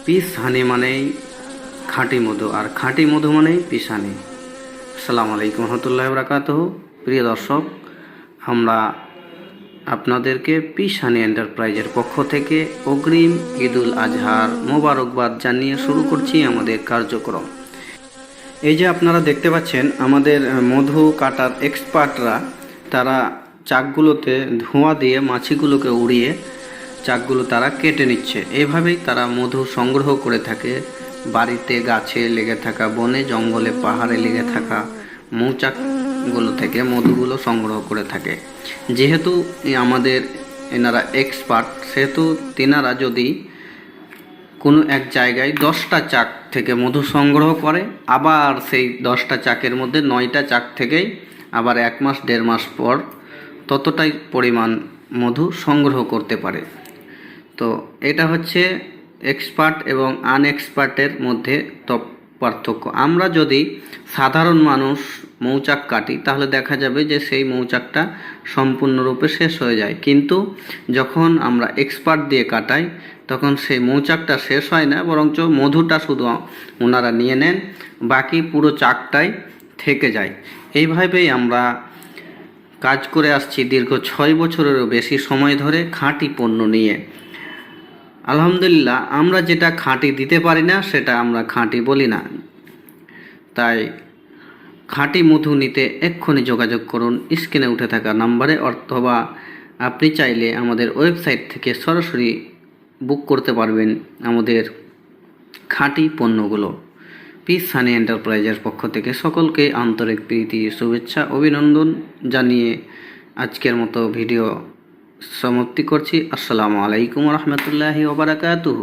Piece হানি মানেই খাঁটি মধু, আর খাঁটি মধু মানেই পিস হানি। আসসালামু আলাইকুম রহমতুল্লাহি ওয়া বারাকাতুহু। প্রিয় দর্শক, আমরা আপনাদেরকে পিস হানি এন্টারপ্রাইজের পক্ষ থেকে অগ্রিম ঈদুল আজহার মোবারকবাদ জানিয়ে শুরু করছি আমাদের কার্যক্রম। এই যে আপনারা দেখতে পাচ্ছেন, আমাদের মধু কাটার এক্সপার্টরা তারা চাকগুলোতে ধোঁয়া দিয়ে মাছিগুলোকে উড়িয়ে চাকগুলো তারা কেটে নিচ্ছে। এইভাবেই তারা মধু সংগ্রহ করে থাকে। বাড়িতে, গাছে লেগে থাকা, বনে জঙ্গলে, পাহাড়ে লেগে থাকা মৌচাকগুলো থেকে মধুগুলো সংগ্রহ করে থাকে। যেহেতু আমাদের এনারা এক্সপার্ট, সেহেতু তেনারা যদি কোনো এক জায়গায় 10টা চাক থেকে মধু সংগ্রহ করে, আবার সেই 10টা চাকের মধ্যে 9টা চাক থেকেই আবার 1 মাস 1.5 মাস পর ততটাই পরিমাণ মধু সংগ্রহ করতে পারে। তো এটা হচ্ছে এক্সপার্ট এবং আনএক্সপার্টের মধ্যে পার্থক্য। আমরা যদি সাধারণ মানুষ মৌচাক কাটি, তাহলে দেখা যাবে যে সেই মৌচাকটা সম্পূর্ণরূপে শেষ হয়ে যায়। কিন্তু যখন আমরা এক্সপার্ট দিয়ে কাটাই, তখন সেই মৌচাকটা শেষ হয় না, বরঞ্চ মধুটা শুধু ওনারা নিয়ে নেন, বাকি পুরো চাকটাই থেকে যায়। এইভাবেই আমরা কাজ করে আসছি দীর্ঘ 6 বছরেরও বেশি সময় ধরে খাঁটি পণ্য নিয়ে। আলহামদুলিল্লাহ, আমরা যেটা খাঁটি দিতে পারি না সেটা আমরা খাঁটি বলি না। তাই খাঁটি মধু নিতে এক্ষুনি যোগাযোগ করুন স্ক্রিনে উঠে থাকা নাম্বারে, অথবা আপনি চাইলে আমাদের ওয়েবসাইট থেকে সরাসরি বুক করতে পারবেন আমাদের খাঁটি পণ্যগুলো। পিস হানি এন্টারপ্রাইজের পক্ষ থেকে সকলকে আন্তরিক প্রীতি, শুভেচ্ছা, অভিনন্দন জানিয়ে আজকের মতো ভিডিও সমাপ্তি করছি। আসসালামু আলাইকুম রহমতুল্লাহি ওয়া বারাকাতুহু।